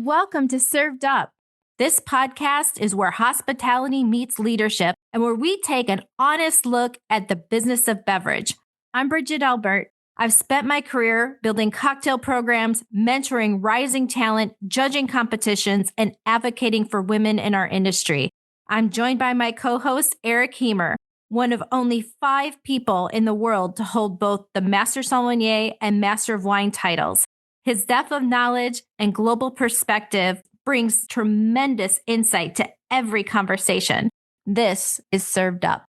welcome to Served Up. This podcast is where hospitality meets leadership and where we take an honest look at the business of beverage. I'm Bridget Albert. I've spent my career building cocktail programs, mentoring rising talent, judging competitions, and advocating for women in our industry. I'm joined by my co-host, Eric Heemer, one of only 5 people in the world to hold both the Master Sommelier and Master of Wine titles. His depth of knowledge and global perspective brings tremendous insight to every conversation. This is Served Up.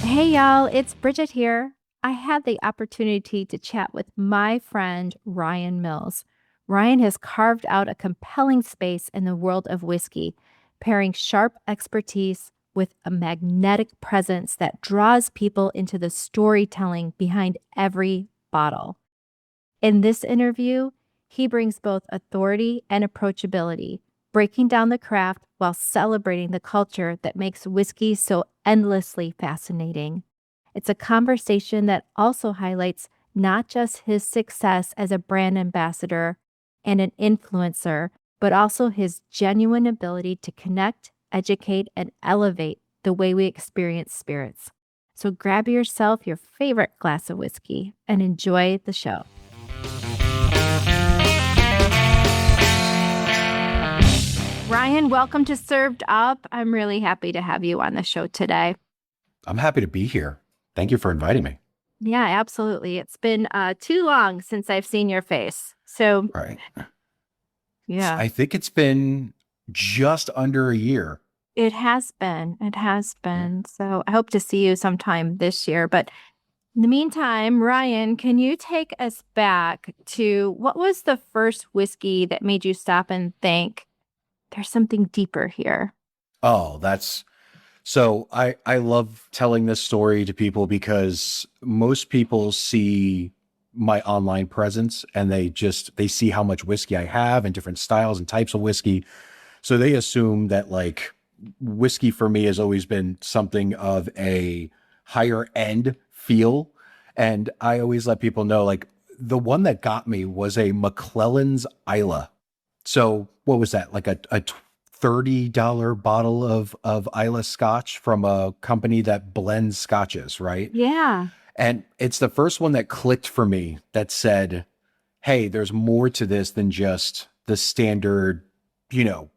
Hey y'all, it's Bridget here. I had the opportunity to chat with my friend Ryan Mills. Ryan has carved out a compelling space in the world of whiskey, pairing sharp expertise with a magnetic presence that draws people into the storytelling behind every bottle. In this interview, he brings both authority and approachability, breaking down the craft while celebrating the culture that makes whiskey so endlessly fascinating. It's a conversation that also highlights not just his success as a brand ambassador and an influencer, but also his genuine ability to connect, educate, and elevate the way we experience spirits. So grab yourself your favorite glass of whiskey and enjoy the show. Ryan, welcome to Served Up. I'm really happy to have you on the show today. I'm happy to be here. Thank you for inviting me. Yeah, absolutely. It's been too long since I've seen your face. So, right. Yeah. I think it's been just under a year. It has been. Yeah. So I hope to see you sometime this year. But in the meantime, Ryan, can you take us back to what was the first whiskey that made you stop and think, there's something deeper here? Oh, so I love telling this story to people because most people see my online presence and they see how much whiskey I have and different styles and types of whiskey. So they assume that like whiskey for me has always been something of a higher end feel. And I always let people know, like, the one that got me was a McClelland's Islay. So what was that? Like a $30 bottle of Islay Scotch from a company that blends scotches, right? Yeah. And it's the first one that clicked for me that said, hey, there's more to this than just the standard,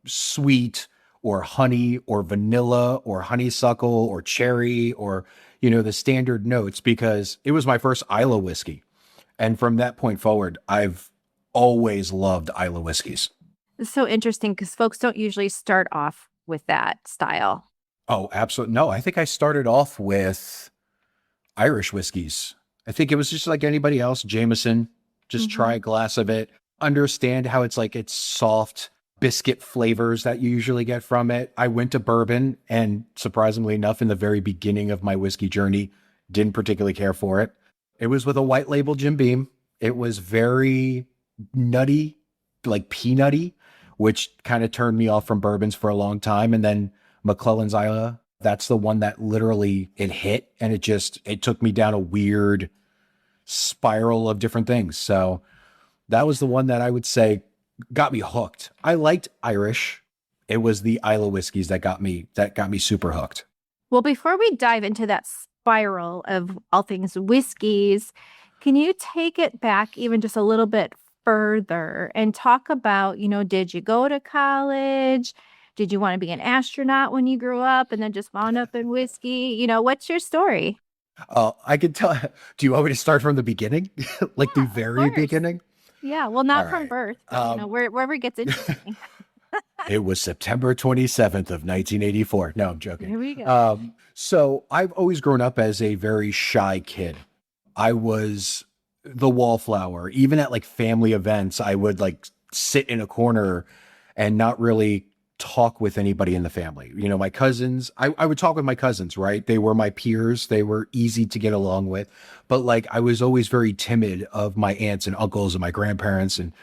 sweet or honey or vanilla or honeysuckle or cherry or, the standard notes, because it was my first Islay whiskey. And from that point forward, I've always loved Islay whiskeys. It's so interesting because folks don't usually start off with that style. Oh, absolutely. No, I think I started off with Irish whiskeys. I think it was just like anybody else, Jameson, just try a glass of it, understand how it's soft biscuit flavors that you usually get from it. I went to bourbon and surprisingly enough, in the very beginning of my whiskey journey, didn't particularly care for it. It was with a white label Jim Beam. It was very nutty, like peanutty, which kind of turned me off from bourbons for a long time. And then McClelland's Islay, that's the one that literally it hit and it took me down a weird spiral of different things. So that was the one that I would say got me hooked. I liked Irish. It was the Islay whiskeys that got me super hooked. Well, before we dive into that spiral of all things whiskeys, can you take it back even just a little bit further and talk about, did you go to college? Did you want to be an astronaut when you grew up and then just wound up in whiskey? What's your story? I can tell. Do you want me to start from the beginning? Like the very beginning? Yeah. Well, not from birth, but, wherever it gets interesting. It was September 27th of 1984. No, I'm joking. Here we go. So I've always grown up as a very shy kid. I was the wallflower. Even at family events, I would sit in a corner and not really talk with anybody in the family. My cousins, I would talk with my cousins, right? They were my peers. They were easy to get along with. But I was always very timid of my aunts and uncles and my grandparents. And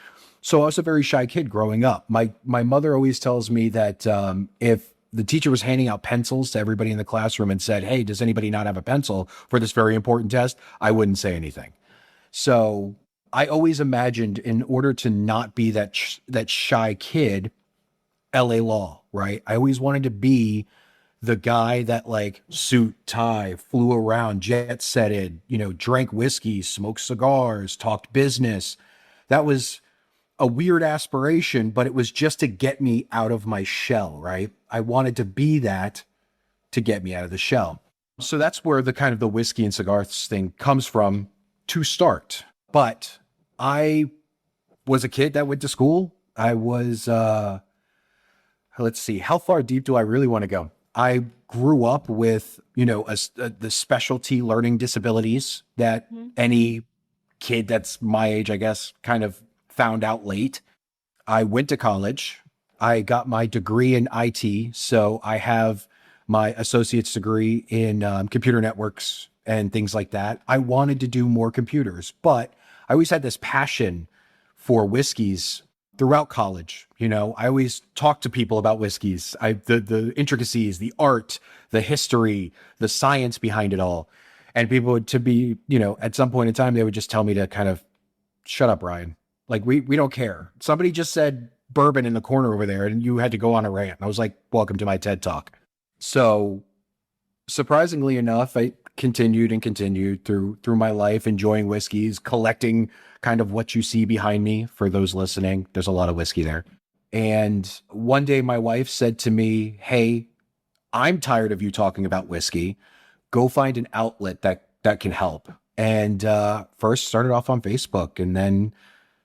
so I was a very shy kid growing up. My mother always tells me that if the teacher was handing out pencils to everybody in the classroom and said, hey, does anybody not have a pencil for this very important test? I wouldn't say anything. So I always imagined, in order to not be that shy kid, LA Law, right? I always wanted to be the guy that, like, suit, tie, flew around, jet setted, drank whiskey, smoked cigars, talked business. That was a weird aspiration, but it was just to get me out of my shell, right? I wanted to be that to get me out of the shell. So that's where the kind of the whiskey and cigars thing comes from to start. But I was a kid that went to school. I was, let's see, how far deep do I really want to go? I grew up with, the specialty learning disabilities that Mhm. any kid that's my age, I guess, kind of found out late. I went to college. I got my degree in IT. So I have my associate's degree in computer networks and things like that. I wanted to do more computers, but I always had this passion for whiskeys throughout college. I always talked to people about whiskeys, the intricacies, the art, the history, the science behind it all. And people would, to be, at some point in time, they would just tell me to kind of shut up, Ryan. Like, we don't care. Somebody just said bourbon in the corner over there and you had to go on a rant. I was like, welcome to my TED Talk. So surprisingly enough, I continued and continued through my life, enjoying whiskeys, collecting kind of what you see behind me. For those listening, there's a lot of whiskey there. And one day my wife said to me, "Hey, I'm tired of you talking about whiskey. Go find an outlet that can help." And first started off on Facebook, and then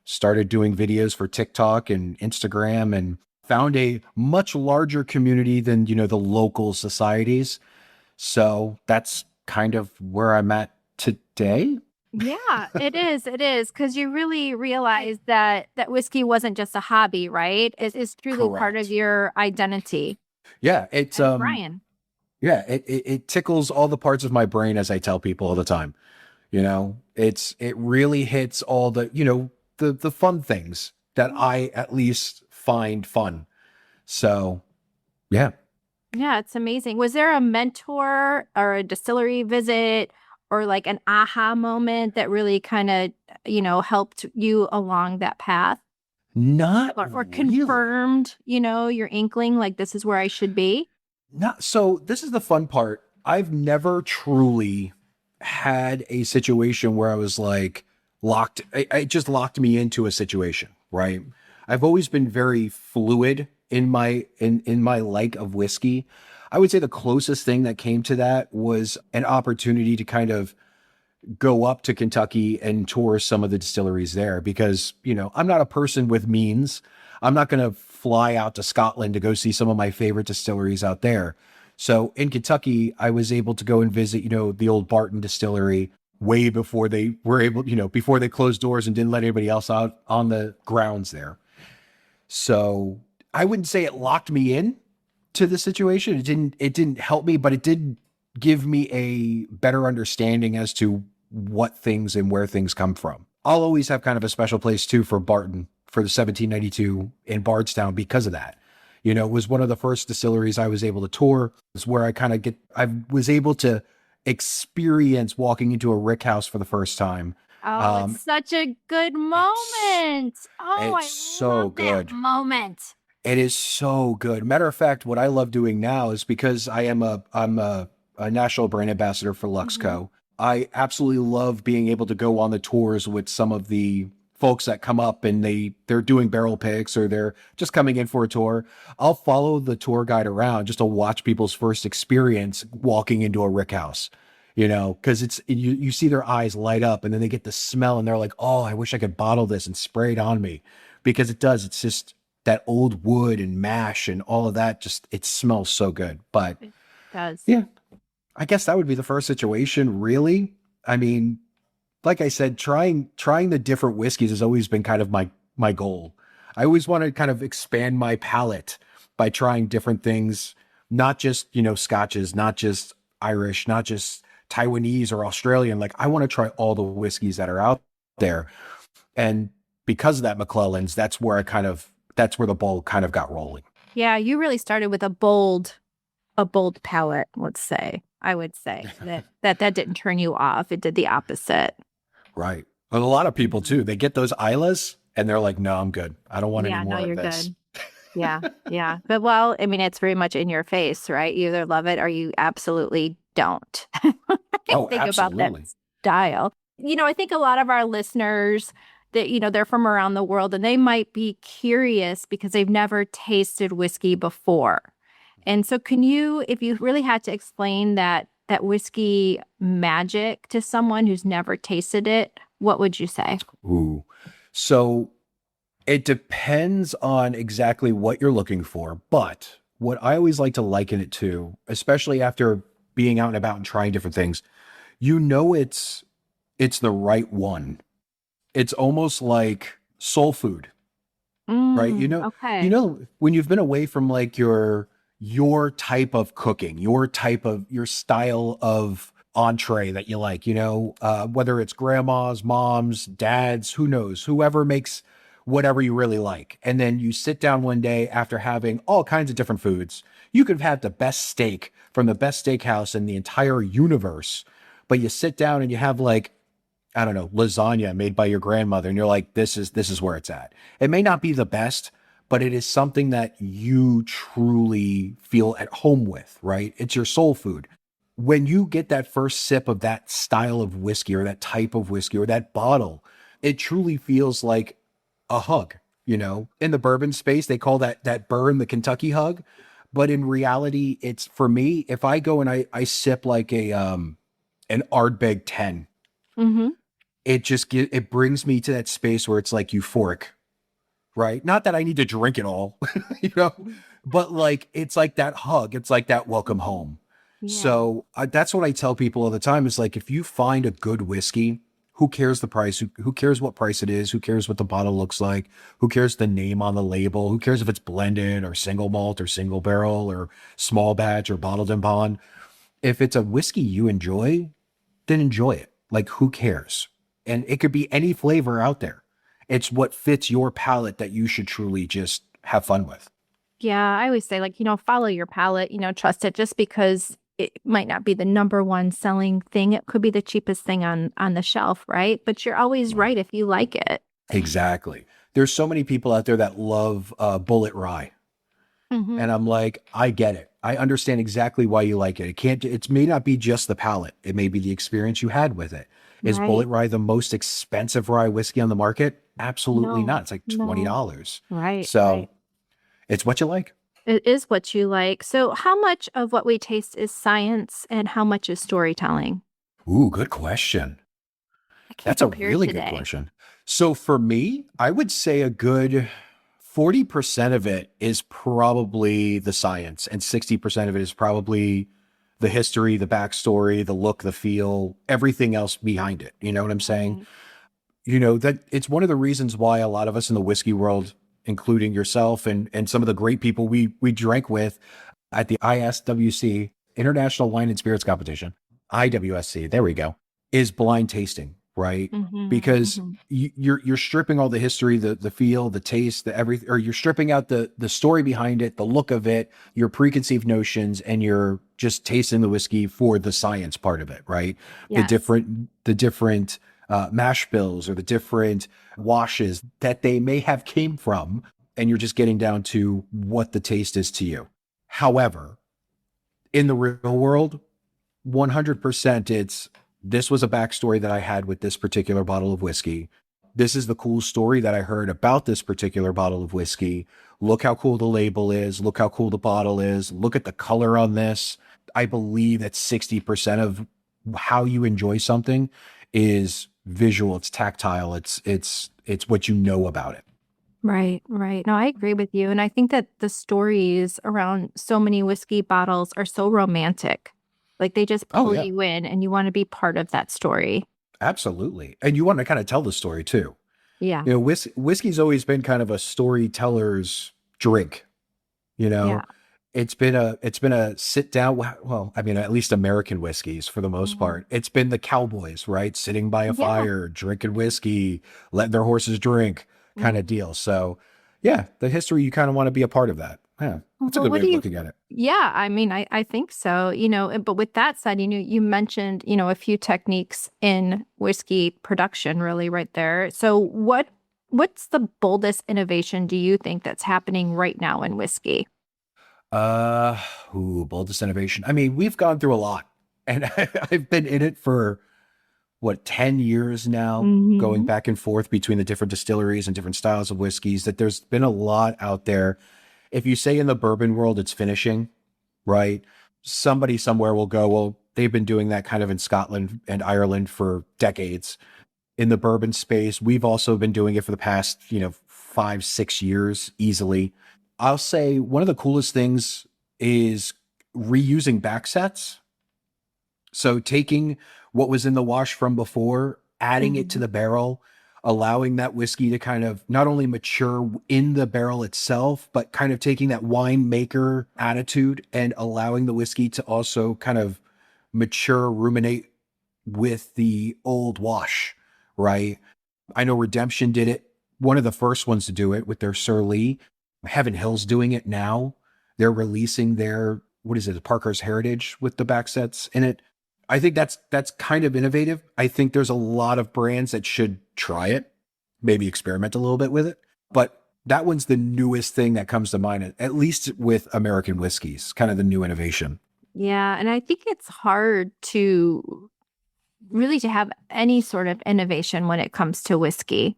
started doing videos for TikTok and Instagram, and found a much larger community than, the local societies. So that's kind of where I'm at today. Yeah, it is. It is because you really realize that whiskey wasn't just a hobby, right? It's truly part of Correct. your identity Yeah, it's as Brian. yeah, it tickles all the parts of my brain, as I tell people all the time. It really hits all the, the fun things that I at least find fun. So, yeah. Yeah, it's amazing. Was there a mentor or a distillery visit or like an aha moment that really kind of, helped you along that path Not or really. confirmed, your inkling like this is where I should be? Not so this is the fun part. I've never truly had a situation where I was like locked. It just locked me into a situation, right? I've always been very fluid in my like of whiskey. I would say the closest thing that came to that was an opportunity to kind of go up to Kentucky and tour some of the distilleries there, because, I'm not a person with means. I'm not going to fly out to Scotland to go see some of my favorite distilleries out there. So in Kentucky, I was able to go and visit, the old Barton distillery way before they were able, before they closed doors and didn't let anybody else out on the grounds there. So I wouldn't say it locked me in to the situation. It didn't help me, but it did give me a better understanding as to what things and where things come from. I'll always have kind of a special place too for Barton, for the 1792 in Bardstown, because of that. It was one of the first distilleries I was able to tour. It's where I was able to experience walking into a rick house for the first time. Oh, it's Um, such a good it's moment. Oh, it's I so love that good. moment. It is so good. Matter of fact, what I love doing now is, because I'm a national brand ambassador for Hmm. Luxco. I absolutely love being able to go on the tours with some of the folks that come up and they're doing barrel picks, or they're just coming in for a tour. I'll follow the tour guide around just to watch people's first experience walking into a rick house. Because you see their eyes light up, and then they get the smell and they're like, "Oh, I wish I could bottle this and spray it on me," because it does. It's just that old wood and mash and all of that. Just, it smells so good. But It does. yeah, I guess that would be the first situation, really. I mean, like I said, trying the different whiskeys has always been kind of my goal. I always want to kind of expand my palate by trying different things, not just, scotches, not just Irish, not just Taiwanese or Australian. Like, I want to try all the whiskeys that are out there. And because of that, McClellan's, that's where the ball kind of got rolling. Yeah, you really started with a bold palette, let's say. I would say that didn't turn you off. It did the opposite. Right. And a lot of people too, they get those Islas and they're like, no, I'm good. I don't want any Yeah, no, more of you're this. good. Yeah, yeah. But well, I mean, it's very much in your face, right? You either love it or you absolutely don't. I Oh, think about that absolutely. style. I think a lot of our listeners that, they're from around the world and they might be curious because they've never tasted whiskey before. And so can you, if you really had to explain that whiskey magic to someone who's never tasted it, what would you say? Ooh. So it depends on exactly what you're looking for. But what I always like to liken it to, especially after being out and about and trying different things, it's the right one. It's almost like soul food, right? You Okay. know, when you've been away from like your type of cooking, your style of entree that you like, whether it's grandma's, mom's, dad's, who knows, whoever makes whatever you really like. And then you sit down one day after having all kinds of different foods. You could have had the best steak from the best steakhouse in the entire universe, but you sit down and you have like, I don't know, lasagna made by your grandmother, and you're like, this is where it's at. It may not be the best, but it is something that you truly feel at home with, right? It's your soul food. When you get that first sip of that style of whiskey or that type of whiskey or that bottle, it truly feels like a hug. In the bourbon space, they call that burn the Kentucky hug. But in reality, it's for me, if I go and I sip like an Ardbeg 10, Mm-hmm. it brings me to that space where it's like euphoric, right? Not that I need to drink it all, you know, but like it's like that hug, it's like that welcome home. Yeah. So that's what I tell people all the time is like, if you find a good whiskey, who cares the price? Who cares what price it is? Who cares what the bottle looks like? Who cares the name on the label? Who cares if it's blended or single malt or single barrel or small batch or bottled and bond? If it's a whiskey you enjoy, then enjoy it. Like, who cares? And it could be any flavor out there. It's what fits your palate that you should truly just have fun with. Yeah, I always say like, follow your palate, trust it just because it might not be the number one selling thing. It could be the cheapest thing on the shelf, right? But you're always Right. right if you like it. Exactly. There's so many people out there that love bullet rye. Hmm. And I'm like, I get it. I understand exactly why you like it. It may not be just the palate. It may be the experience you had with it. Is Bullet Right. Rye the most expensive rye whiskey on the market? Absolutely No, not. It's like no. $20. Right, So right. it's what you like. It is what you like. So how much of what we taste is science and how much is storytelling? Ooh, good question. I can't That's a compare really good today. question. So for me, I would say a good 40% of it is probably the science, and 60% of it is probably the history, the backstory, the look, the feel, everything else behind it. You know what I'm saying? Right. That it's one of the reasons why a lot of us in the whiskey world, including yourself and some of the great people we drank with at the ISWC, International Wine and Spirits Competition, IWSC, there we go, is blind tasting, right? Hmm. Because Hmm. you're stripping all the history, the feel, the taste, the everything, or you're stripping out the story behind it, the look of it, your preconceived notions, and you're just tasting the whiskey for the science part of it, right? Yes. The different mash bills or the different washes that they may have came from, and you're just getting down to what the taste is to you. However, in the real world, 100% this was a backstory that I had with this particular bottle of whiskey. This is the cool story that I heard about this particular bottle of whiskey. Look how cool the label is. Look how cool the bottle is. Look at the color on this. I believe that 60% of how you enjoy something is visual, it's tactile, it's what you know about it. Right, right. No, I agree with you. And I think that the stories around so many whiskey bottles are so romantic. Like they just Oh pull yeah, you in and you want to be part of that story. absolutely. And you want to kind of tell the story too. Yeah. Whiskey's always been kind of a storyteller's drink. You Yeah. know, it's been a sit down. Well, I mean, at least American whiskeys for the most Mhm. part. It's been the cowboys, right? Sitting by a Yeah. fire, drinking whiskey, letting their horses drink kind of Mhm. deal. So yeah, the history, you kind of want to be a part of that. Yeah, that's a Well, good what way do of you looking at it. Yeah, I mean, I think so, but with that said, you mentioned, a few techniques in whiskey production really right there. So what's the boldest innovation do you think that's happening right now in whiskey? Uh, Boldest innovation. I mean, we've gone through a lot, and I've been in it for what, 10 years now, going Hmm. back and forth between the different distilleries and different styles of whiskeys. That there's been a lot out there. If you say in the bourbon world, it's finishing, right? Somebody somewhere will go, well, they've been doing that kind of in Scotland and Ireland for decades. In the bourbon space, we've also been doing it for the past, 5, 6 years easily. I'll say one of the coolest things is reusing back sets. So taking what was in the wash from before, adding it to Hmm. the barrel, allowing that whiskey to kind of not only mature in the barrel itself, but kind of taking that winemaker attitude and allowing the whiskey to also kind of mature, ruminate with the old wash, right? I know Redemption did it. One of the first ones to do it with their Sir Lee. Heaven Hill's doing it now. They're releasing their, what is it, Parker's Heritage with the back sets in it. I think that's kind of innovative. I think there's a lot of brands that should try it, maybe experiment a little bit with it. But that one's the newest thing that comes to mind, at least with American whiskeys, kind of the new innovation. Yeah, and I think it's hard to really to have any sort of innovation when it comes to whiskey.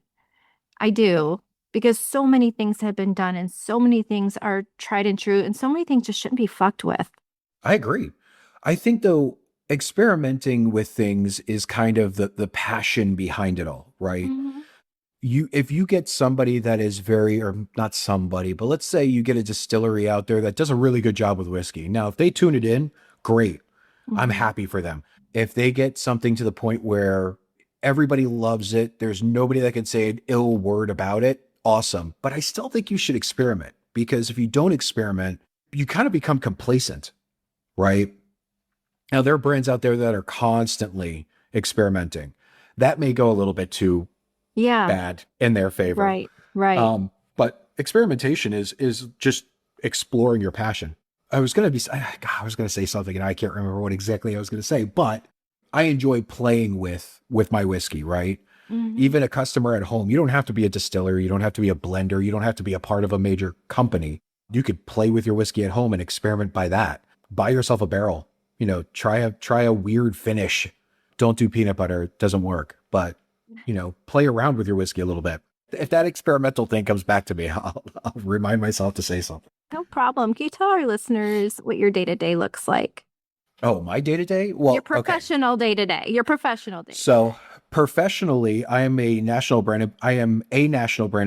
I do, because so many things have been done and so many things are tried and true and so many things just shouldn't be fucked with. I agree. I think though experimenting with things is kind of the passion behind it all, right? Hmm. If you get somebody that is very, or not somebody, but let's say you get a distillery out there that does a really good job with whiskey. Now, if they tune it in, great. I'm Hmm. happy for them. If they get something to the point where everybody loves it, there's nobody that can say an ill word about it, awesome. But I still think you should experiment, because if you don't experiment, you kind of become complacent, right? Now, there are brands out there that are constantly experimenting. That may go a little bit too Yeah, bad in their favor. right, right. But experimentation is just exploring your passion. I was gonna say something and I can't remember what exactly I was gonna say, but I enjoy playing with my whiskey, right? Hmm. Even a customer at home, you don't have to be a distiller, you don't have to be a blender, you don't have to be a part of a major company. You could play with your whiskey at home and experiment by that. Buy yourself a barrel, try a weird finish. Don't do peanut butter, it doesn't work. But play around with your whiskey a little bit. If that experimental thing comes back to me, I'll remind myself to say something. No problem. Can you tell our listeners what your day to day looks like? Oh, my day to day? Your Well, okay. professional day to day. Your professional day to day. So professionally, I am a national brand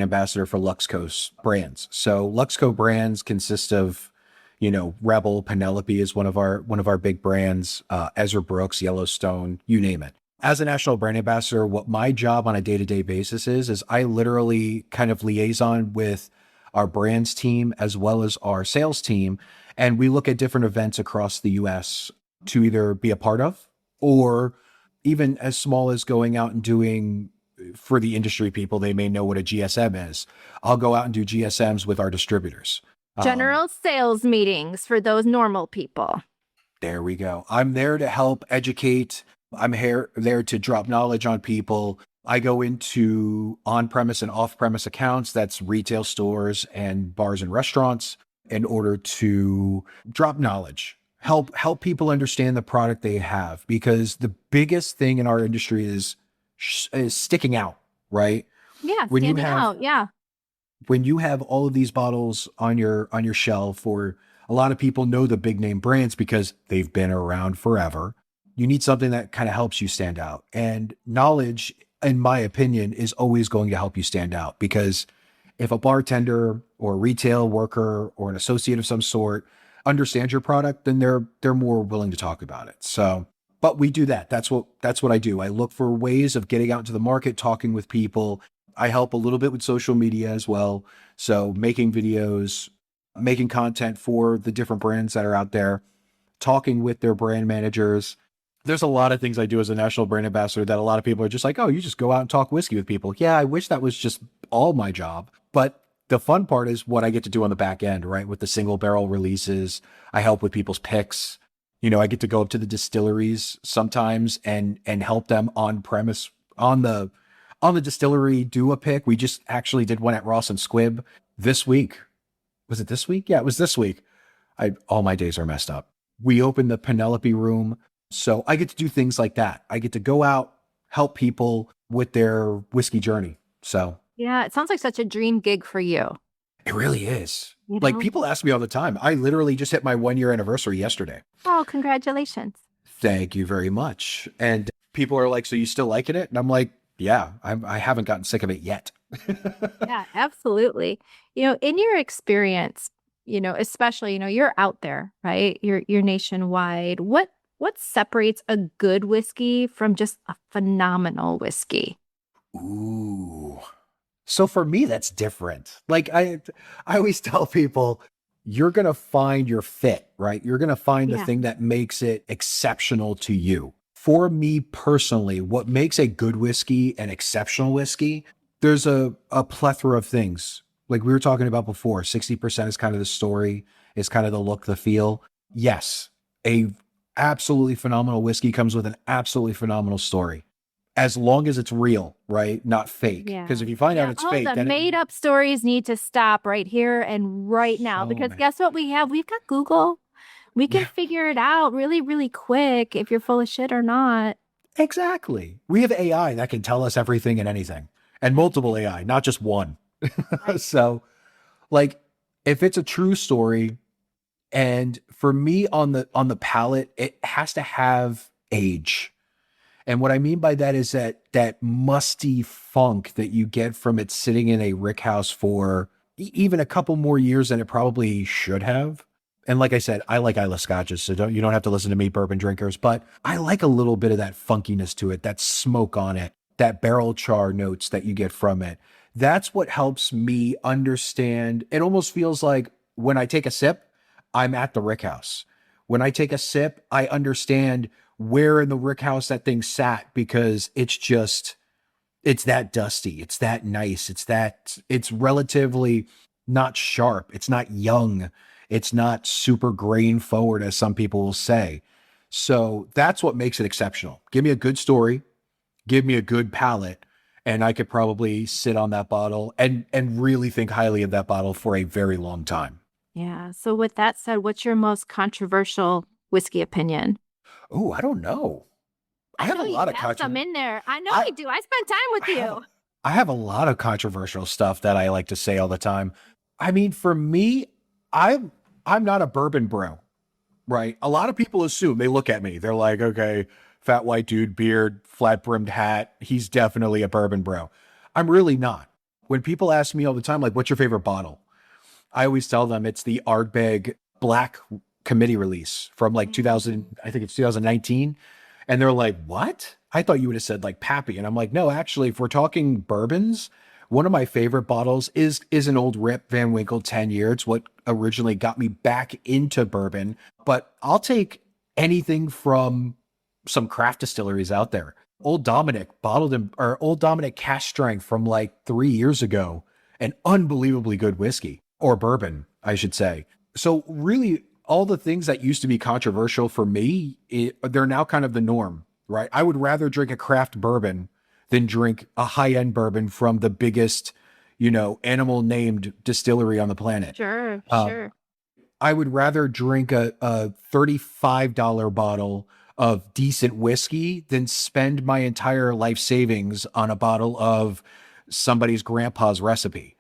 ambassador for Luxco's brands. So Luxco brands consist of, Rebel, Penelope is one of our big brands, Ezra Brooks, Yellowstone, you name it. As a national brand ambassador, what my job on a day-to-day basis is I literally kind of liaison with our brands team as well as our sales team. And we look at different events across the US to either be a part of, or even as small as going out and doing, for the industry people, they may know what a GSM is. I'll go out and do GSMs with our distributors. Um, General sales meetings for those normal people. there we go. I'm there to help educate. I'm here there to drop knowledge on people. I go into on-premise and off-premise accounts, that's retail stores and bars and restaurants, in order to drop knowledge, help people understand the product they have, because the biggest thing in our industry is sticking out, right? Yeah, When you standing have out. Yeah. when you have all of these bottles on your shelf, or a lot of people know the big name brands because they've been around forever, you need something that kind of helps you stand out. And knowledge, in my opinion, is always going to help you stand out, because if a bartender or a retail worker or an associate of some sort understands your product, then they're more willing to talk about it. So, but we do that. That's what I do. I look for ways of getting out into the market, talking with people. I help a little bit with social media as well. So making videos, making content for the different brands that are out there, talking with their brand managers. There's a lot of things I do as a national brand ambassador that a lot of people are just like, oh, you just go out and talk whiskey with people. Yeah, I wish that was just all my job, but the fun part is what I get to do on the back end, right? With the single barrel releases, I help with people's picks. I get to go up to the distilleries sometimes and help them on premise on the distillery do a pick. We just actually did one at Ross and Squibb this week. Was it this week? Yeah, it was this week. I all my days are messed up. We opened the Penelope room. So I get to do things like that. I get to go out, help people with their whiskey journey. So Yeah, it sounds like such a dream gig for you. it really is. You Like know? people ask me all the time. I literally just hit my 1 year anniversary yesterday. Oh, congratulations. Thank you very much. And people are like, "So you still liking it?" And I'm like, "Yeah, I haven't gotten sick of it yet." Yeah, absolutely. In your experience, especially, you're out there, right? You're nationwide. What separates a good whiskey from just a phenomenal whiskey? Ooh. So for me, that's different. Like I always tell people, you're going to find your fit, right? You're going to find the Yeah. thing that makes it exceptional to you. For me personally, what makes a good whiskey an exceptional whiskey, there's a plethora of things. Like we were talking about before, 60% is kind of the story, is kind of the look, the feel. Yes, a absolutely phenomenal whiskey comes with an absolutely phenomenal story as long as it's real, right? Not fake. Because Yeah. if you find out Yeah. it's Oh, fake, the then it made up stories need to stop right here and right now so because man. guess what we have? We've got Google. We can Yeah, figure it out really, really quick if you're full of shit or not. exactly. We have AI that can tell us everything and anything, and That's multiple right. AI, not just one. Right. So, like, if it's a true story, and for me on the palate, it has to have age. And what I mean by that is that musty funk that you get from it sitting in a rick house for even a couple more years than it probably should have. And like I said, I like Isla Scotches, so you don't have to listen to me, bourbon drinkers, but I like a little bit of that funkiness to it, that smoke on it, that barrel char notes that you get from it. That's what helps me understand. It almost feels like when I take a sip, I'm at the rick house. When I take a sip, I understand where in the rick house that thing sat because it's that dusty, it's that nice, it's relatively not sharp, it's not young, it's not super grain forward as some people will say. So that's what makes it exceptional. Give me a good story, give me a good palate, and I could probably sit on that bottle and really think highly of that bottle for a very long time. Yeah. So with that said, what's your most controversial whiskey opinion? Oh, I don't know. I I have a know you lot of have some controversy. in there. I know I you do. I spent time with I have you. I have a lot of controversial stuff that I like to say all the time. I mean, for me, I'm not a bourbon bro, right? A lot of people assume they look at me, they're like, okay, fat white dude, beard, flat brimmed hat, he's definitely a bourbon bro. I'm really not. When people ask me all the time, like, what's your favorite bottle? I always tell them it's the Ardbeg Black Committee release from like Mm. 2000, I think it's 2019. And they're like, what? I thought you would have said like Pappy. And I'm like, no, actually, if we're talking bourbons, one of my favorite bottles is an old Rip Van Winkle 10 year. It's what originally got me back into bourbon. But I'll take anything from some craft distilleries out there. Old Dominic bottled in, or Old Dominic cash strength from like 3 years ago, an unbelievably good whiskey or bourbon, I should say. So really, all the things that used to be controversial for me, they're now kind of the norm, right? I would rather drink a craft bourbon than drink a high end bourbon from the biggest, animal named distillery on the planet. Sure, Uh, sure. I would rather drink a $35 bottle of decent whiskey than spend my entire life savings on a bottle of somebody's grandpa's recipe.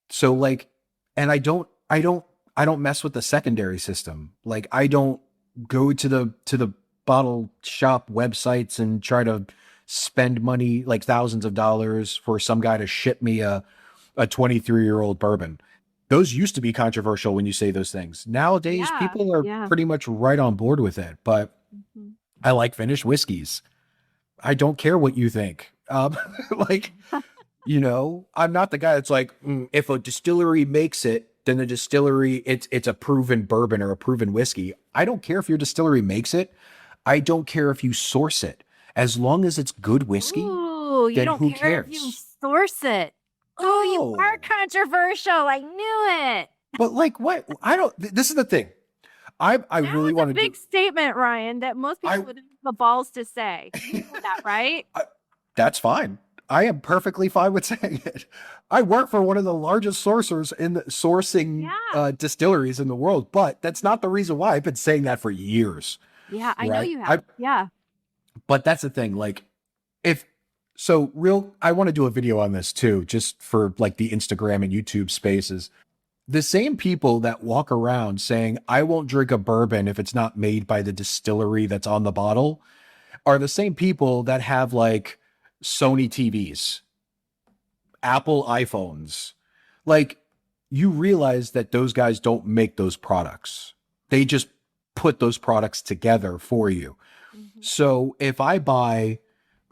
So like, and I don't mess with the secondary system. Like I don't go to the bottle shop websites and try to spend money like thousands of dollars for some guy to ship me a 23-year-old bourbon. Those used to be controversial when you say those things. Nowadays, Yeah, people are yeah. pretty much right on board with it. But Mhm. I like finished whiskeys. I don't care what you think. Like I'm not the guy that's like, if a distillery makes it, then the distillery, it's a proven bourbon or a proven whiskey. I don't care if your distillery makes it. I don't care if you source it. As long as it's good whiskey, Ooh, you then don't who care if you cares? source it. Oh, you are Oh, controversial. I knew it. but like what? I don't. This is the thing. I That really was want a to do. big statement, Ryan, that most people I wouldn't have the balls to say. You know that, right? I- that's fine. I am perfectly fine with saying it. I work for one of the largest sourcers in the sourcing Yeah. distilleries in the world, but that's not the reason why. I've been saying that for years, Yeah, I know right? you have. Yeah. But that's the thing. Like, if so, real, I want to do a video on this too, just for like the Instagram and YouTube spaces. The same people that walk around saying, I won't drink a bourbon if it's not made by the distillery that's on the bottle are the same people that have like Sony TVs, Apple iPhones. Like, you realize that those guys don't make those products. They just put those products together for you. Mhm. So if I buy,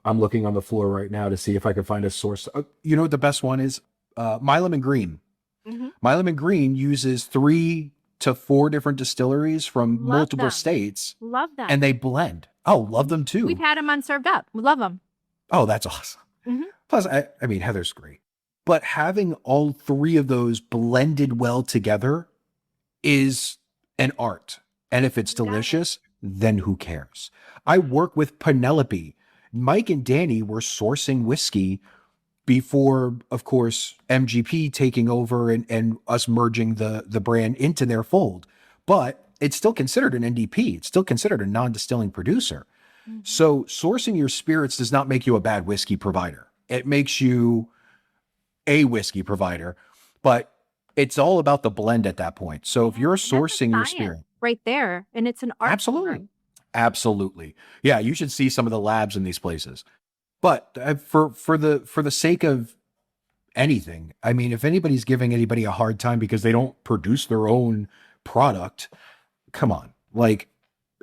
I'm looking on the floor right now to see if I can find a source. You know what the best one is? Milam and Green. Mhm. Milam and Green uses 3 to 4 different distilleries from Love multiple them. states Love and them. they blend. Oh, love them We've too. had them on served up. We love them. Oh, that's awesome. Hmm. Plus, I mean, Heather's great. But having all 3 of those blended well together is an art. And if it's You got it. delicious, then who cares? I work with Penelope. Mike and Danny were sourcing whiskey before, of course, MGP taking over and us merging the brand into their fold. But it's still considered an NDP. It's still considered a non-distilling producer. Hmm. So sourcing your spirits does not make you a bad whiskey provider. It makes you a whiskey provider, but it's all about the blend at that point. So if Yeah. you're And that's a sourcing your science spirit, right there. And it's an art absolutely, form. absolutely, yeah, you should see some of the labs in these places. But for the sake of anything, I mean, if anybody's giving anybody a hard time because they don't produce their own product, come on, like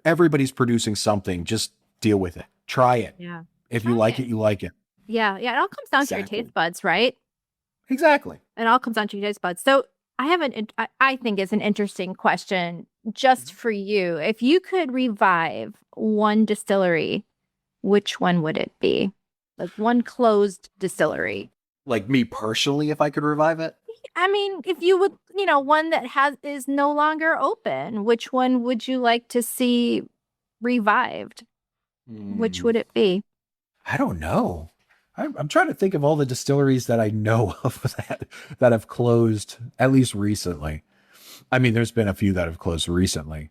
everybody's producing something. Just deal with it. Try it. Yeah. If you Try like it. it, you like it. Yeah. Yeah. It all comes down to your Exactly. taste buds, right? Exactly. It all comes down to your taste buds. So I have I think it's an interesting question just for you. If you could revive one distillery, which one would it be? Like one closed distillery. Like me personally, if I could revive it. I mean, if you would, one that has is no longer open, which one would you like to see revived? Which Hmm. would it be? I don't know. I'm trying to think of all the distilleries that I know of that have closed at least recently. I mean, there's been a few that have closed recently.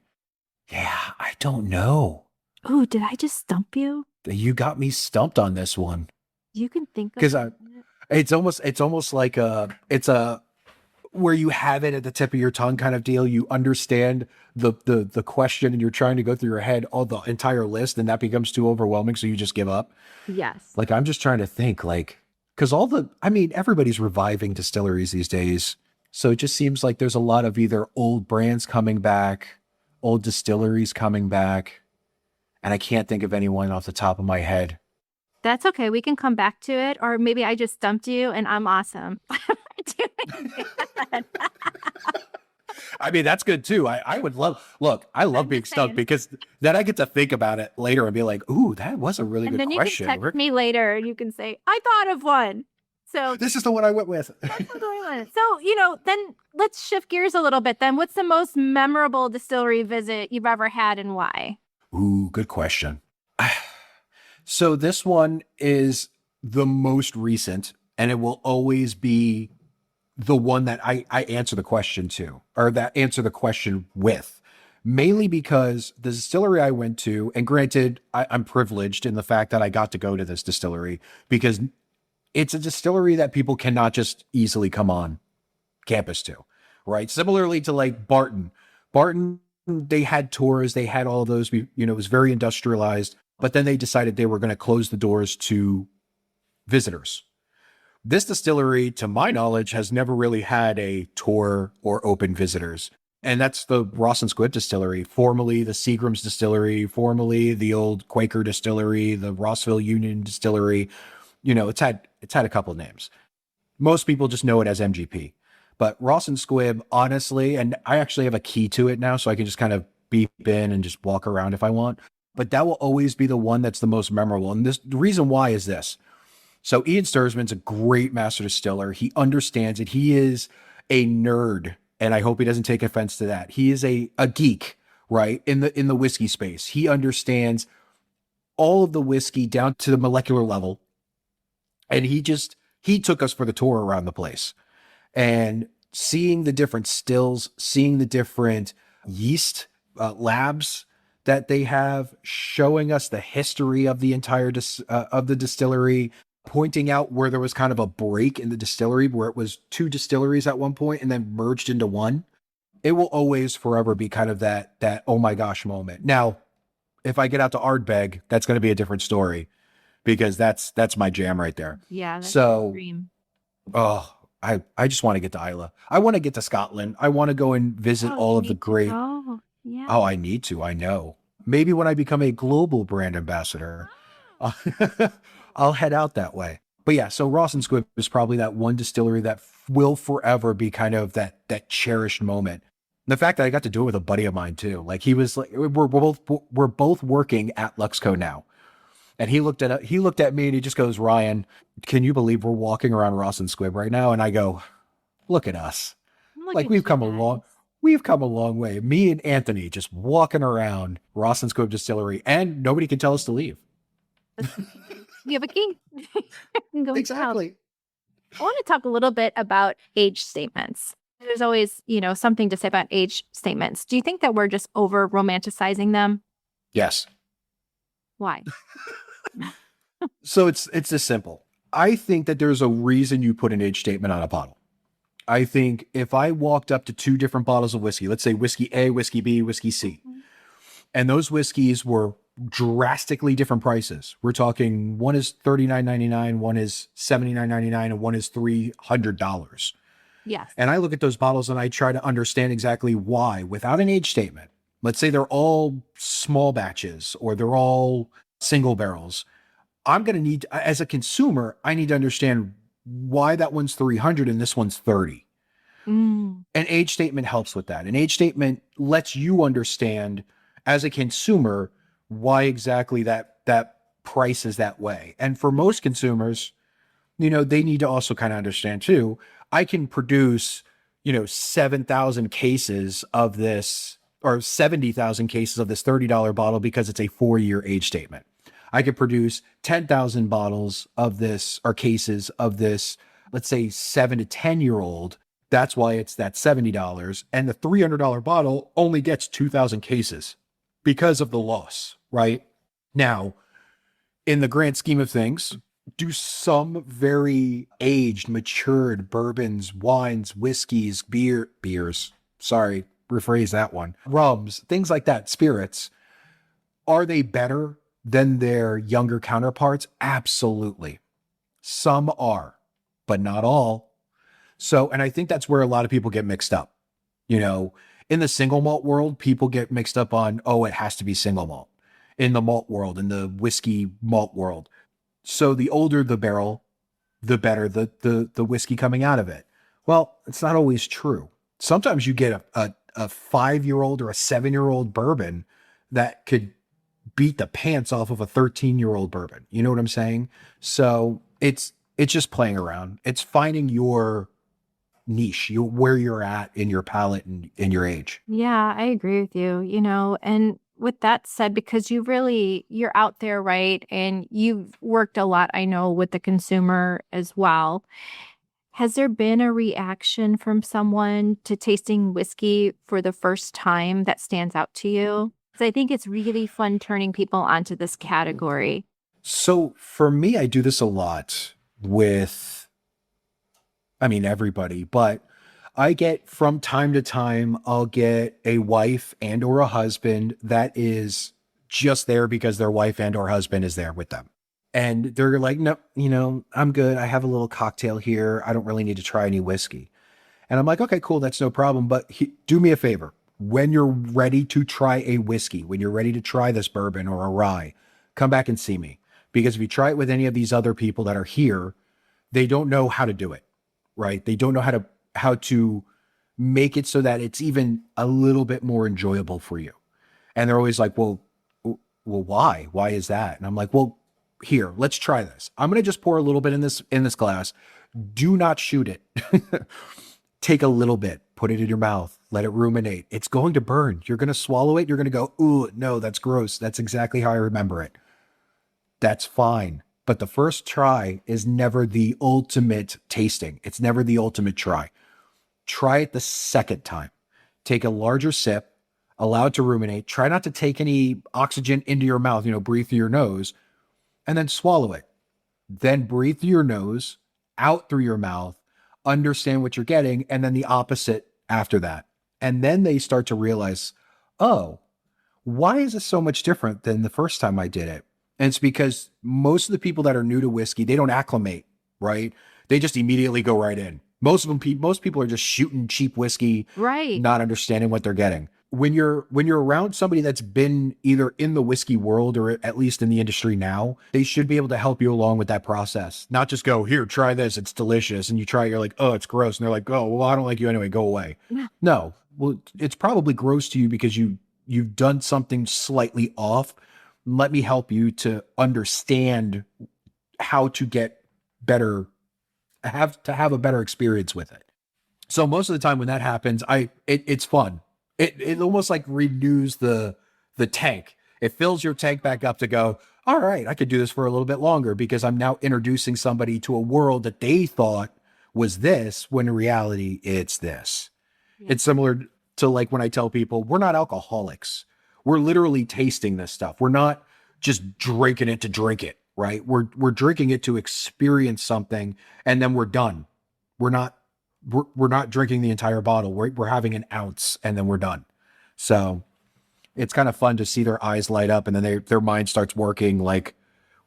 Yeah, I don't know. Oh, did I just stump you? You got me stumped on this one You can think of because I it. it's almost like it's a where you have it at the tip of your tongue kind of deal. You understand the question and you're trying to go through your head all the entire list and that becomes too overwhelming, so you just give up. Yes. Like, I'm just trying to think, like, because I mean, everybody's reviving distilleries these days. So it just seems like there's a lot of either old brands coming back, old distilleries coming back. And I can't think of anyone off the top of my head. That's okay. We can come back to it. Or maybe I just stumped you and I'm awesome. Doing that. I mean, that's good too. I would look, I love I'm being just stumped saying. because then I get to think about it later and be like, ooh, that was a really And good then you can question. text me later and you can say, I thought of one. So This is the one I went with. that's what I want. So, then let's shift gears a little bit then. What's the most memorable distillery visit you've ever had and why? Ooh, good question. So this one is the most recent, and it will always be the one that I answer the question to, or that answer the question with, mainly because the distillery I went to, and granted, I'm privileged in the fact that I got to go to this distillery because it's a distillery that people cannot just easily come on campus to, right? Similarly to like Barton. Barton, they had tours, they had all those, it was very industrialized, but then they decided they were going to close the doors to visitors. This distillery, to my knowledge, has never really had a tour or open visitors. And that's the Ross and Squibb distillery, formerly the Seagram's distillery, formerly the old Quaker distillery, the Rossville Union distillery. It's had a couple of names. Most people just know it as MGP. But Ross and Squibb, honestly, and I actually have a key to it now, so I can just kind of beep in and just walk around if I want. But that will always be the one that's the most memorable. And the reason why is this. So Ian Sturzman's a great master distiller. He understands it. He is a nerd, and I hope he doesn't take offense to that. He is a geek, right? In the whiskey space. He understands all of the whiskey down to the molecular level. And he took us for the tour around the place. And seeing the different stills, seeing the different yeast labs that they have, showing us the history of the entire of the distillery, pointing out where there was kind of a break in the distillery where it was two distilleries at one point and then merged into one. It will always forever be kind of that oh my gosh moment. Now, if I get out to Ardbeg, that's going to be a different story because that's my jam right there. Yeah, that's the So, dream. oh, I just want to get to Isla. I want to get to Scotland. I want to go and visit Oh, all you of the need to great. go. Yeah. Oh, I need to. I know. Maybe when I become a global brand ambassador, I'll, I'll head out that way. But yeah, so Ross and Squibb is probably that one distillery that will forever be kind of that cherished moment. The fact that I got to do it with a buddy of mine too, like he was like, we're both working at Luxco now, and he looked at me and he just goes, Ryan, can you believe we're walking around Ross and Squibb right now? And I go, look at us, Look like at you guys. we've come a long way. Me and Anthony just walking around Ross and Squibb Distillery, and nobody can tell us to leave. You have a key. You can go into the house. Exactly. I want to talk a little bit about age statements. There's always, something to say about age statements. Do you think that we're just over romanticizing them? Yes. Why? So it's this simple. I think that there's a reason you put an age statement on a bottle. I think if I walked up to two different bottles of whiskey, let's say whiskey A, whiskey B, whiskey C, and those whiskeys were drastically different prices. We're talking one is $39.99, one is $79.99, and one is $300. Yes. And I look at those bottles and I try to understand exactly why without an age statement. Let's say they're all small batches or they're all single barrels. I'm going to need, as a consumer, I need to understand why that one's 300 and this one's 30. Mm. An age statement helps with that. An age statement lets you understand as a consumer why exactly that price is that way. And for most consumers, they need to also kind of understand too, I can produce, 7,000 cases of this or 70,000 cases of this $30 bottle because it's a 4-year age statement. I could produce 10,000 bottles of this or cases of this, let's say 7 to 10-year-old. That's why it's that $70. And the $300 bottle only gets 2,000 cases because of the loss, right? Now, in the grand scheme of things, do some very aged, matured bourbons, wines, whiskeys, beers, sorry, rephrase that one, rums, things like that, spirits, are they better than their younger counterparts? Absolutely. Some are, but not all. So, and I think that's where a lot of people get mixed up. In the single malt world, people get mixed up on, oh, it has to be single malt. In the malt world, in the whiskey malt world. So the older the barrel, the better the whiskey coming out of it. Well, it's not always true. Sometimes you get a 5-year-old or a 7-year-old bourbon that could beat the pants off of a 13-year-old bourbon. You know what I'm saying? So it's just playing around. It's finding your niche, where you're at in your palate and in your age. Yeah, I agree with you, and with that said, because you're out there, right? And you've worked a lot, I know, with the consumer as well. Has there been a reaction from someone to tasting whiskey for the first time that stands out to you? 'Cause I think it's really fun turning people onto this category. So for me, I do this a lot with, everybody, but I get from time to time, I'll get a wife and or a husband that is just there because their wife and or husband is there with them. And they're like, no, I'm good. I have a little cocktail here. I don't really need to try any whiskey. And I'm like, okay, cool. That's no problem. But do me a favor. When you're ready to try a whiskey, when you're ready to try this bourbon or a rye, come back and see me. Because if you try it with any of these other people that are here, they don't know how to do it, right? They don't know how to make it so that it's even a little bit more enjoyable for you. And they're always like, well, why? Why is that? And I'm like, well, here, let's try this. I'm going to just pour a little bit in this glass. Do not shoot it. Take a little bit, put it in your mouth, let it ruminate. It's going to burn. You're going to swallow it. You're going to go, ooh, no, that's gross. That's exactly how I remember it. That's fine. But the first try is never the ultimate tasting. It's never the ultimate try. Try it the second time. Take a larger sip, allow it to ruminate. Try not to take any oxygen into your mouth, breathe through your nose, and then swallow it. Then breathe through your nose, out through your mouth, understand what you're getting, and then the opposite after that. And then they start to realize, oh, why is this so much different than the first time I did it? And it's because most of the people that are new to whiskey, they don't acclimate, right? They just immediately go right in. Most people are just shooting cheap whiskey, Right. not understanding what they're getting. When you're around somebody that's been either in the whiskey world or at least in the industry now, they should be able to help you along with that process. Not just go, here, try this, it's delicious. And you try it, you're like, oh, it's gross. And they're like, oh, well, I don't like you anyway, go away. Yeah. No, well, it's probably gross to you because you've done something slightly off. Let me help you to understand how to get better, have a better experience with it. So most of the time when that happens, it's fun. It almost like renews the tank. It fills your tank back up to go, all right, I could do this for a little bit longer because I'm now introducing somebody to a world that they thought was this, when in reality it's this. Yeah. It's similar to like when I tell people we're not alcoholics. We're literally tasting this stuff. We're not just drinking it to drink it, right? We're drinking it to experience something, and then we're done. We're not drinking the entire bottle. We're having an ounce and then we're done. So it's kind of fun to see their eyes light up, and then their mind starts working like,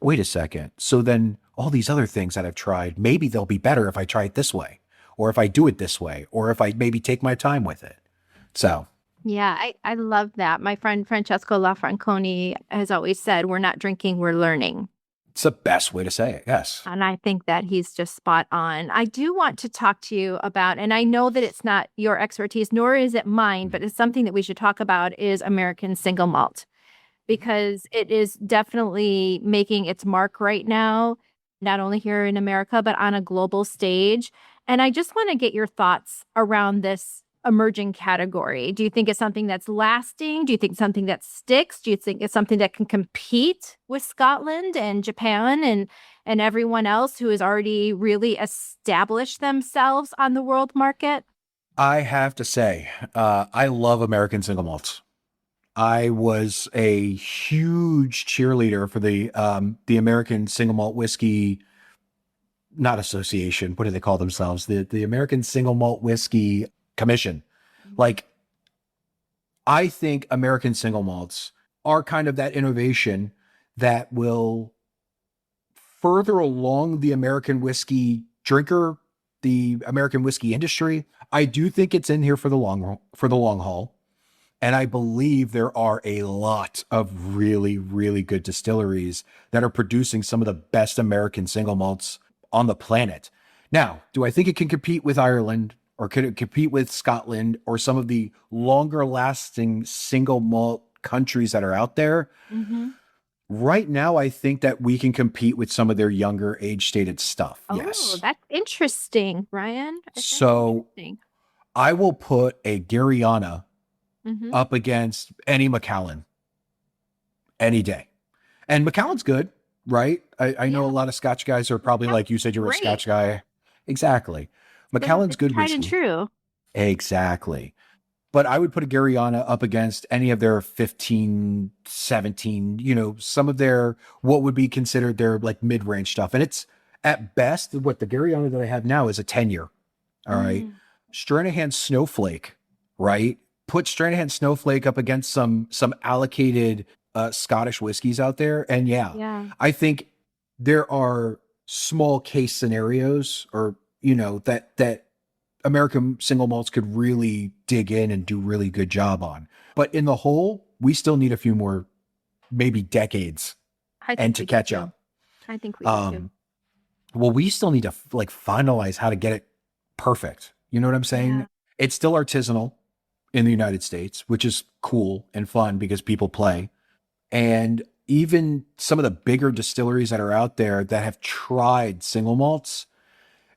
wait a second. So then all these other things that I've tried, maybe they'll be better if I try it this way, or if I do it this way, or if I maybe take my time with it. So Yeah, I love that. My friend Francesco Lafranconi has always said, we're not drinking, we're learning. it's the best way to say it. Yes. And I think that he's just spot on. I do want to talk to you about, and I know that it's not your expertise, nor is it mine, but it's something that we should talk about, is American single malt, because it is definitely making its mark right now, not only here in America, but on a global stage. And I just want to get your thoughts around this emerging category. Do you think it's something that's lasting? Do you think it's something that sticks? Do you think it's something that can compete with Scotland and Japan and everyone else who has already really established themselves on the world market? I have to say, I love American single malts. I was a huge cheerleader for the American Single Malt Whiskey, not association. What do they call themselves? The American Single Malt Whiskey Commission. Like, I think American single malts are kind of that innovation that will further along the American whiskey drinker, the American whiskey industry. I do think it's in here for the long haul. And I believe there are a lot of really, really good distilleries that are producing some of the best American single malts on the planet. Now, do I think it can compete with Ireland, or could it compete with Scotland, or some of the longer lasting single malt countries that are out there? Mm-hmm. Right now, I think that we can compete with some of their younger age stated stuff. Oh, Yes. that's interesting, Ryan. That's So interesting. I will put a Garyana Mm-hmm. up against any Macallan any day. And Macallan's good, right? I know a Yeah, lot of Scotch guys are probably like, you said you were a great. Scotch guy. Exactly. Macallan's good Tried and whiskey. true. Exactly. But I would put a Garyana up against any of their 15, 17, some of their, what would be considered their like mid-range stuff. And it's at best, what the Garyana that I have now is a 10-year. All right. Stranahan Snowflake, right? Put Stranahan Snowflake up against some allocated Scottish whiskeys out there. And Yeah. I think there are small case scenarios, or, that American single malts could really dig in and do really good job on. But in the whole, we still need a few more, maybe decades, I think and to we do catch too. up. I think we do too. Well, we still need to like finalize how to get it perfect. You know what I'm saying? Yeah. It's still artisanal in the United States, which is cool and fun because people play. And even some of the bigger distilleries that are out there that have tried single malts,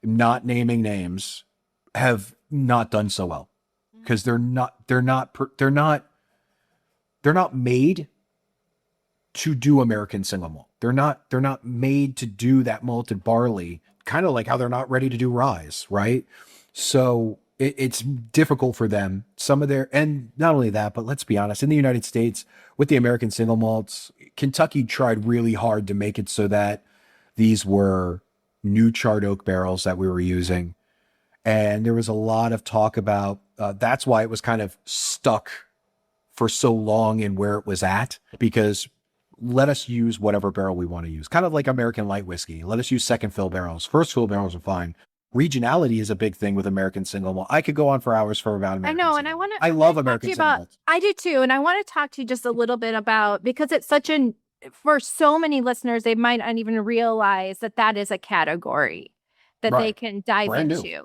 not naming names, have not done so well because they're not made to do American single malt. They're not made to do that malted barley, kind of like how they're not ready to do rye, right? So it's difficult for them. Some of their, and not only that, but let's be honest, in the United States with the American single malts, Kentucky tried really hard to make it so that these were new charred oak barrels that we were using. And there was a lot of talk about that's why it was kind of stuck for so long in where it was at, because let us use whatever barrel we want to use. Kind of like American light whiskey. Let us use second fill barrels. First fill barrels are fine. Regionality is a big thing with American single malt. I could go on for hours for about American. I know, single and I malt. want to. I love American single malt. I do too, and I want to talk to you just a little bit about, because it's such an, for so many listeners, they might not even realize that that is a category that they Right. can dive Brand new. into.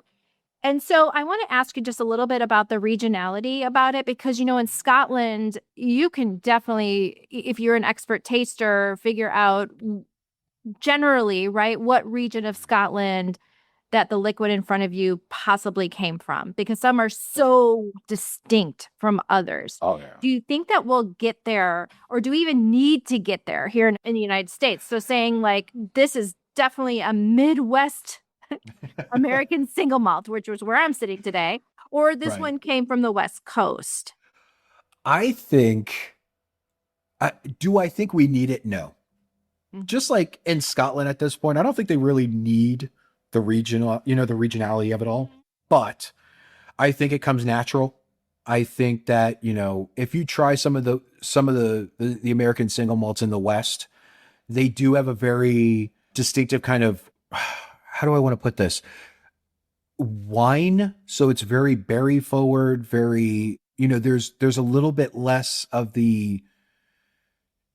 And so I want to ask you just a little bit about the regionality about it, because, you know, in Scotland, you can definitely, if you're an expert taster, figure out generally, right, what region of Scotland that the liquid in front of you possibly came from, because some are so distinct from others. Oh, yeah. Do you think that we'll get there, or do we even need to get there here in the United States? So saying like, this is definitely a Midwest American single malt, which was where I'm sitting today, or this Right. one came from the West Coast. I think, do I think we need it? No. Mhm. Just like in Scotland at this point, I don't think they really need the regional, the regionality of it all. But I think it comes natural. I think that, if you try some of the American single malts in the West, they do have a very distinctive kind of, how do I want to put this? Wine. So it's very berry forward, very, there's a little bit less of the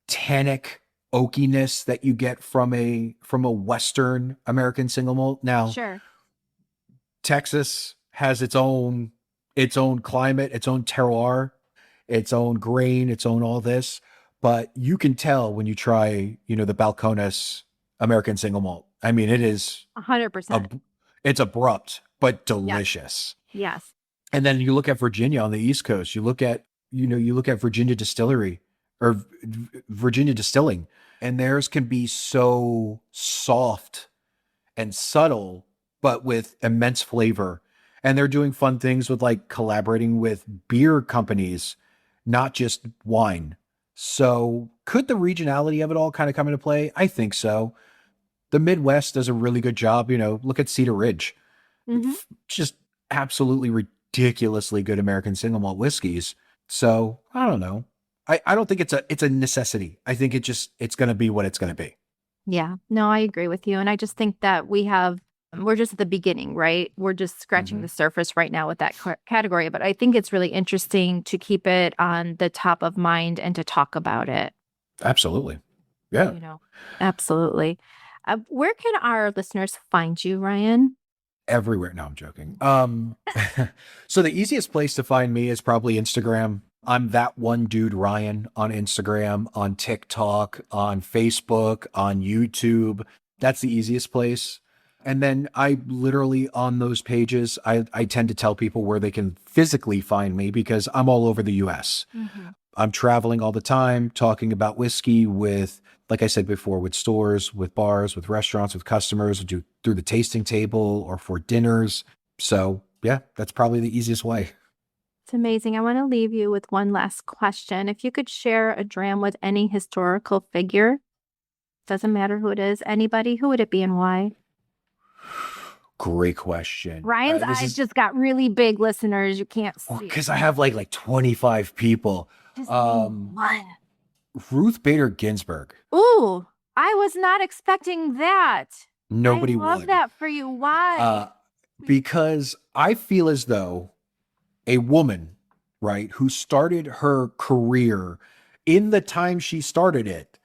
tannic oakiness that you get from a Western American single malt. Now, Sure. Texas has its own climate, its own terroir, its own grain, its own all this. But you can tell when you try, the Balcones American single malt. I mean, it is 100%. it's abrupt but delicious. Yes. And then you look at Virginia on the East Coast. You look at Virginia Distillery or Virginia Distilling, and theirs can be so soft and subtle, but with immense flavor. And they're doing fun things with like collaborating with beer companies, not just wine. So could the regionality of it all kind of come into play? I think so. The Midwest does a really good job. Look at Cedar Ridge. Mhm. Just absolutely ridiculously good American single malt whiskeys. So I don't know. I don't think it's a necessity. I think it's going to be what it's going to be. Yeah. No, I agree with you. And I just think that we're just at the beginning, right? We're just scratching the surface right now with that category. But I think it's really interesting to keep it on the top of mind and to talk about it. Absolutely. Yeah. Absolutely. Where can our listeners find you, Ryan? Everywhere. No, I'm joking. So the easiest place to find me is probably Instagram. I'm that one dude, Ryan, on Instagram, on TikTok, on Facebook, on YouTube. That's the easiest place. And then I literally on those pages, I tend to tell people where they can physically find me because I'm all over the US. Mm-hmm. I'm traveling all the time, talking about whiskey with, like I said before, with stores, with bars, with restaurants, with customers, through the tasting table or for dinners. So yeah, that's probably the easiest way. It's amazing. I want to leave you with one last question. If you could share a dram with any historical figure, doesn't matter who it is, anybody, who would it be and why? Great question. Ryan's eyes just got really big, listeners. You can't see. Because I have like 25 people. Just name one. Ruth Bader Ginsburg. Ooh, I was not expecting that. Nobody I love would. that for you. Why? Because I feel as though a woman, right, who started her career in the time she started it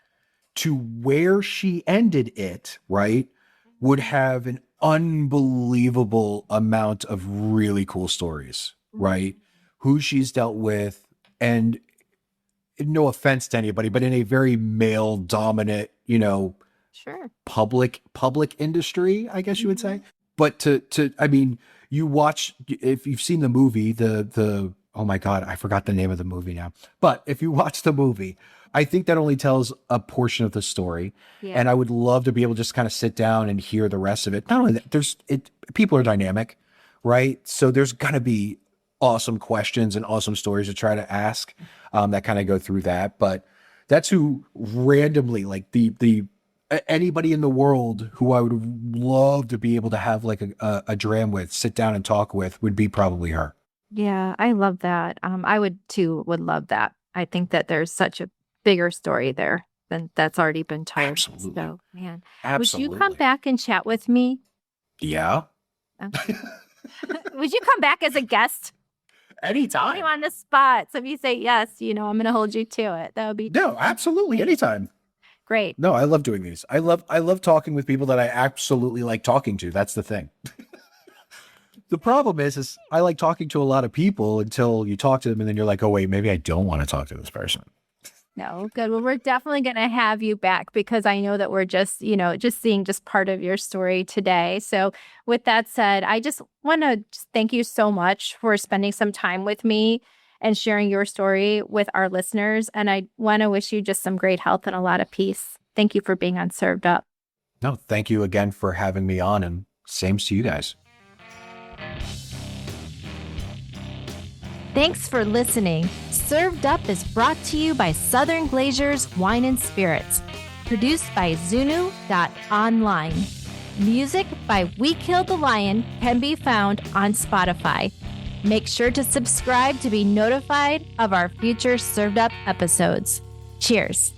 to where she ended it, right, would have an unbelievable amount of really cool stories, right? Who she's dealt with. And no offense to anybody, but in a very male dominant, Sure. public industry, I guess you would Mhm. say. But I mean, you watch, if you've seen the movie, oh my God, I forgot the name of the movie now. But if you watch the movie, I think that only tells a portion of the story. Yeah. And I would love to be able to just kind of sit down and hear the rest of it. Not only that, people are dynamic, right? So there's gonna be awesome questions and awesome stories to try to ask, that kind of go through that. But that's who randomly, like anybody in the world who I would love to be able to have like a dram with, sit down and talk with, would be probably her. Yeah, I love that. I would too, would love that. I think that there's such a bigger story there than that's already been told. Absolutely. So, man, would you come Absolutely. back and chat with me? Yeah. Okay. Would you come back as a guest? Put you Anytime. on the spot. So if you say yes, I'm going to hold you to it. That would be No, absolutely. Anytime. great. No, I love doing these. I love talking with people that I absolutely like talking to. That's the thing. The problem is I like talking to a lot of people until you talk to them and then you're like, oh wait, maybe I don't want to talk to this person. No, good. Well, we're definitely going to have you back because I know that we're just, just seeing just part of your story today. So, with that said, I just want to thank you so much for spending some time with me and sharing your story with our listeners. And I want to wish you just some great health and a lot of peace. Thank you for being on Served Up. No, thank you again for having me on, and same to you guys. Thanks for listening. Served Up is brought to you by Southern Glazers Wine and Spirits. Produced by Zunu.online. Music by We Killed the Lion can be found on Spotify. Make sure to subscribe to be notified of our future Served Up episodes. Cheers.